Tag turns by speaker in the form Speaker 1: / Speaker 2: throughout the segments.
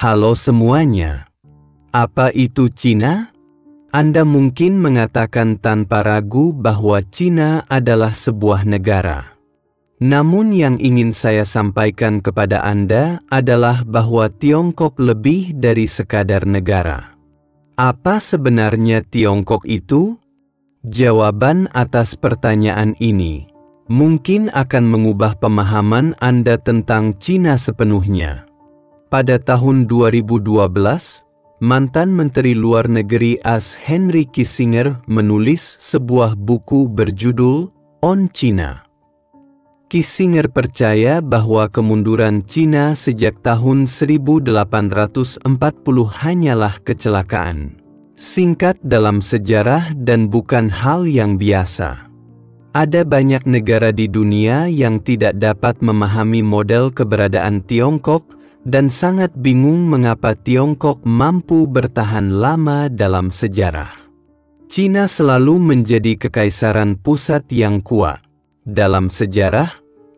Speaker 1: Halo semuanya. Apa itu Cina? Anda mungkin mengatakan tanpa ragu bahwa Cina adalah sebuah negara. Namun yang ingin saya sampaikan kepada Anda adalah bahwa Tiongkok lebih dari sekadar negara. Apa sebenarnya Tiongkok itu? Jawaban atas pertanyaan ini mungkin akan mengubah pemahaman Anda tentang Cina sepenuhnya. Pada tahun 2012, mantan Menteri Luar Negeri AS Henry Kissinger menulis sebuah buku berjudul On China. Kissinger percaya bahwa kemunduran Cina sejak tahun 1840 hanyalah kecelakaan singkat dalam sejarah dan bukan hal yang biasa. Ada banyak negara di dunia yang tidak dapat memahami model keberadaan Tiongkok dan sangat bingung mengapa Tiongkok mampu bertahan lama dalam sejarah. Cina selalu menjadi kekaisaran pusat yang kuat dalam sejarah,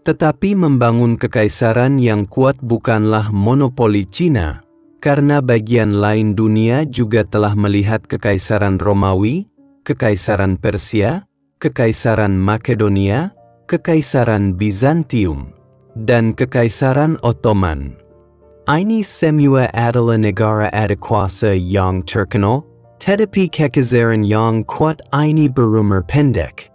Speaker 1: tetapi membangun kekaisaran yang kuat bukanlah monopoli Cina, karena bagian lain dunia juga telah melihat kekaisaran Romawi, kekaisaran Persia, kekaisaran Makedonia, kekaisaran Bizantium, dan kekaisaran Ottoman. Ini semua adalah negara ada kuasa yang terkenal, tetapi kekaisaran yang kuat ini berumur pendek.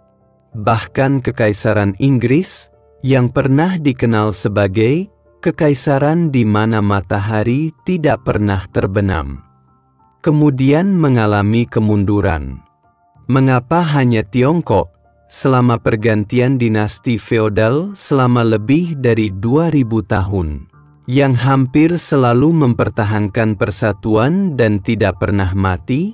Speaker 1: Bahkan kekaisaran Inggris, yang pernah dikenal sebagai kekaisaran di mana matahari tidak pernah terbenam, kemudian mengalami kemunduran. Mengapa hanya Tiongkok, selama pergantian dinasti feodal selama lebih dari 2000 tahun, yang hampir selalu mempertahankan persatuan dan tidak pernah mati?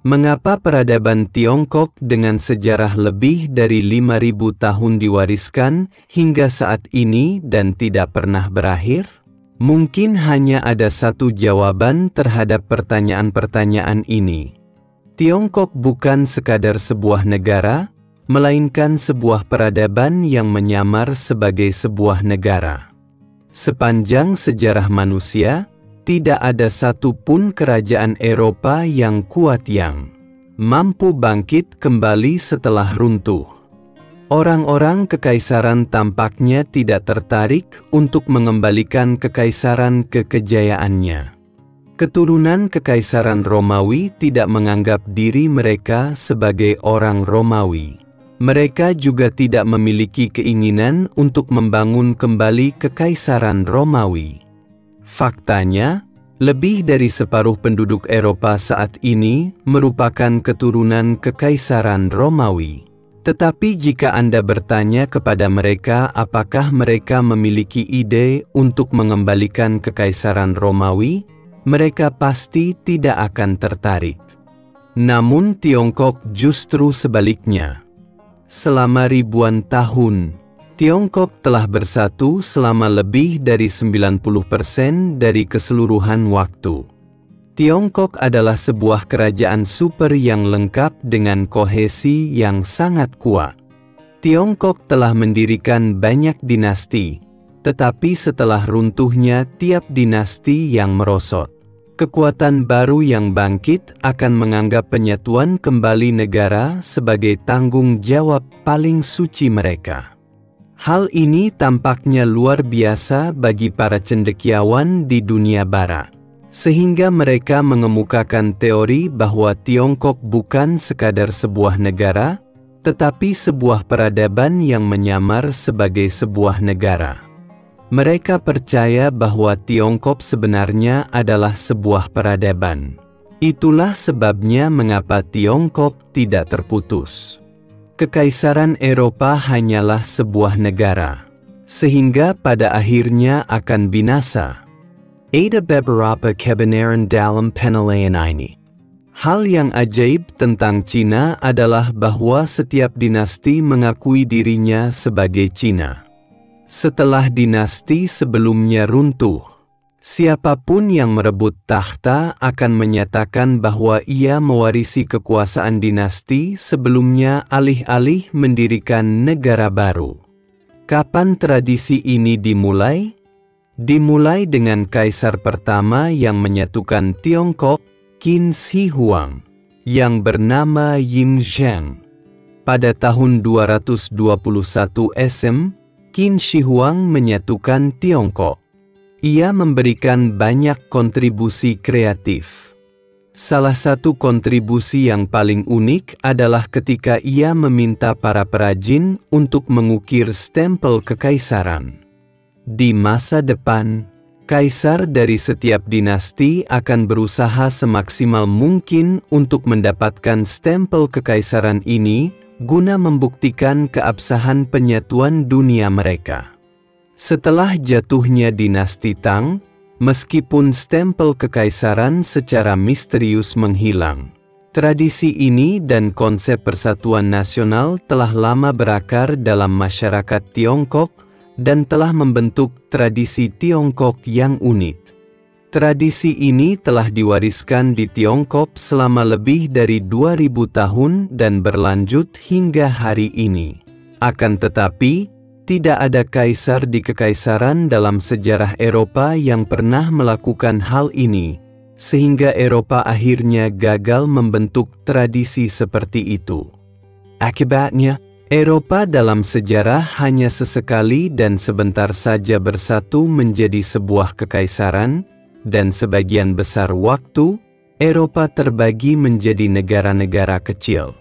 Speaker 1: Mengapa peradaban Tiongkok dengan sejarah lebih dari 5000 tahun diwariskan hingga saat ini dan tidak pernah berakhir? Mungkin hanya ada satu jawaban terhadap pertanyaan-pertanyaan ini. Tiongkok bukan sekadar sebuah negara, melainkan sebuah peradaban yang menyamar sebagai sebuah negara. Sepanjang sejarah manusia, tidak ada satu pun kerajaan Eropa yang kuat yang mampu bangkit kembali setelah runtuh. Orang-orang kekaisaran tampaknya tidak tertarik untuk mengembalikan kekaisaran ke kejayaannya. Keturunan kekaisaran Romawi tidak menganggap diri mereka sebagai orang Romawi. Mereka juga tidak memiliki keinginan untuk membangun kembali kekaisaran Romawi. Faktanya, lebih dari separuh penduduk Eropa saat ini merupakan keturunan kekaisaran Romawi. Tetapi jika Anda bertanya kepada mereka apakah mereka memiliki ide untuk mengembalikan kekaisaran Romawi, mereka pasti tidak akan tertarik. Namun Tiongkok justru sebaliknya. Selama ribuan tahun, Tiongkok telah bersatu selama lebih dari 90% dari keseluruhan waktu. Tiongkok adalah sebuah kerajaan super yang lengkap dengan kohesi yang sangat kuat. Tiongkok telah mendirikan banyak dinasti, tetapi setelah runtuhnya tiap dinasti yang merosot, kekuatan baru yang bangkit akan menganggap penyatuan kembali negara sebagai tanggung jawab paling suci mereka. Hal ini tampaknya luar biasa bagi para cendekiawan di dunia barat, sehingga mereka mengemukakan teori bahwa Tiongkok bukan sekadar sebuah negara, tetapi sebuah peradaban yang menyamar sebagai sebuah negara. Mereka percaya bahwa Tiongkok sebenarnya adalah sebuah peradaban. Itulah sebabnya mengapa Tiongkok tidak terputus. Kekaisaran Eropa hanyalah sebuah negara, sehingga pada akhirnya akan binasa. Ada beberapa kebenaran dalam penilaian ini. Hal yang ajaib tentang Cina adalah bahwa setiap dinasti mengakui dirinya sebagai Cina. Setelah dinasti sebelumnya runtuh, siapapun yang merebut takhta akan menyatakan bahwa ia mewarisi kekuasaan dinasti sebelumnya alih-alih mendirikan negara baru. Kapan tradisi ini dimulai? Dimulai dengan kaisar pertama yang menyatukan Tiongkok, Qin Shi Huang, yang bernama Yin Zheng. Pada tahun 221 SM, Qin Shi Huang menyatukan Tiongkok. Ia memberikan banyak kontribusi kreatif. Salah satu kontribusi yang paling unik adalah ketika ia meminta para perajin untuk mengukir stempel kekaisaran. Di masa depan, kaisar dari setiap dinasti akan berusaha semaksimal mungkin untuk mendapatkan stempel kekaisaran ini guna membuktikan keabsahan penyatuan dunia mereka. Setelah jatuhnya dinasti Tang, meskipun stempel kekaisaran secara misterius menghilang, tradisi ini dan konsep persatuan nasional telah lama berakar dalam masyarakat Tiongkok dan telah membentuk tradisi Tiongkok yang unik. Tradisi ini telah diwariskan di Tiongkok selama lebih dari 2000 tahun dan berlanjut hingga hari ini. Akan tetapi, tidak ada kaisar di kekaisaran dalam sejarah Eropa yang pernah melakukan hal ini, sehingga Eropa akhirnya gagal membentuk tradisi seperti itu. Akibatnya, Eropa dalam sejarah hanya sesekali dan sebentar saja bersatu menjadi sebuah kekaisaran, dan sebagian besar waktu, Eropa terbagi menjadi negara-negara kecil.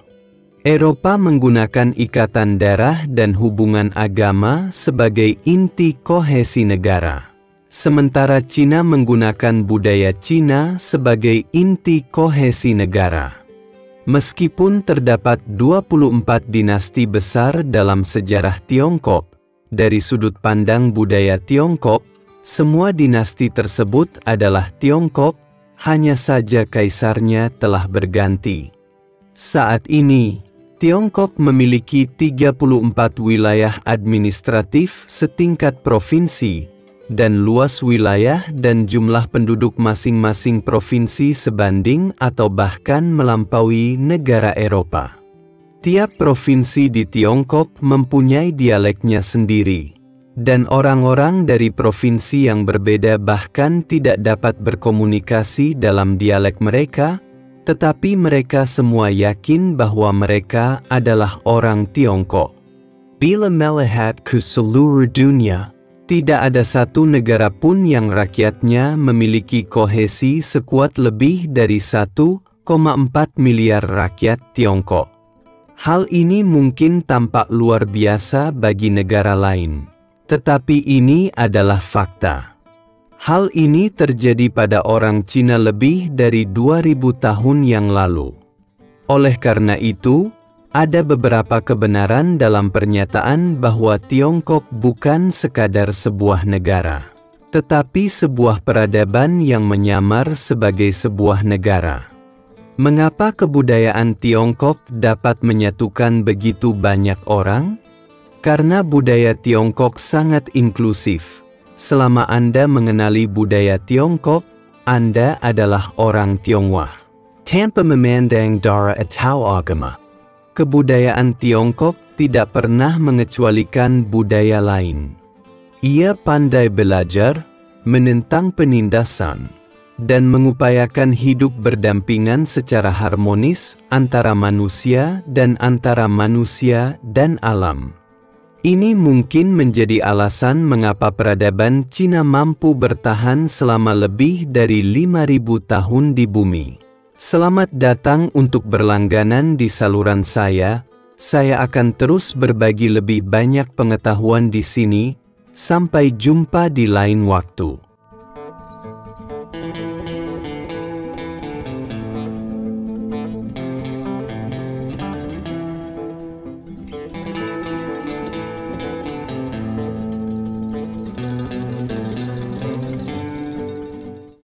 Speaker 1: Eropa menggunakan ikatan darah dan hubungan agama sebagai inti kohesi negara. Sementara Cina menggunakan budaya Cina sebagai inti kohesi negara. Meskipun terdapat 24 dinasti besar dalam sejarah Tiongkok, dari sudut pandang budaya Tiongkok, semua dinasti tersebut adalah Tiongkok, hanya saja kaisarnya telah berganti. Saat ini, Tiongkok memiliki 34 wilayah administratif setingkat provinsi, dan luas wilayah dan jumlah penduduk masing-masing provinsi sebanding atau bahkan melampaui negara Eropa. Tiap provinsi di Tiongkok mempunyai dialeknya sendiri, dan orang-orang dari provinsi yang berbeda bahkan tidak dapat berkomunikasi dalam dialek mereka, tetapi mereka semua yakin bahwa mereka adalah orang Tiongkok. Bila melihat ke seluruh dunia, tidak ada satu negara pun yang rakyatnya memiliki kohesi sekuat lebih dari 1,4 miliar rakyat Tiongkok. Hal ini mungkin tampak luar biasa bagi negara lain. Tetapi ini adalah fakta. Hal ini terjadi pada orang Cina lebih dari 2000 tahun yang lalu. Oleh karena itu, ada beberapa kebenaran dalam pernyataan bahwa Tiongkok bukan sekadar sebuah negara, tetapi sebuah peradaban yang menyamar sebagai sebuah negara. Mengapa kebudayaan Tiongkok dapat menyatukan begitu banyak orang? Karena budaya Tiongkok sangat inklusif. Selama Anda mengenali budaya Tiongkok, Anda adalah orang Tionghoa. Tanpa memandang darah atau agama. Kebudayaan Tiongkok tidak pernah mengecualikan budaya lain. Ia pandai belajar, menentang penindasan, dan mengupayakan hidup berdampingan secara harmonis antara manusia dan alam. Ini mungkin menjadi alasan mengapa peradaban Cina mampu bertahan selama lebih dari 5.000 tahun di bumi. Selamat datang untuk berlangganan di saluran saya akan terus berbagi lebih banyak pengetahuan di sini. Sampai jumpa di lain waktu.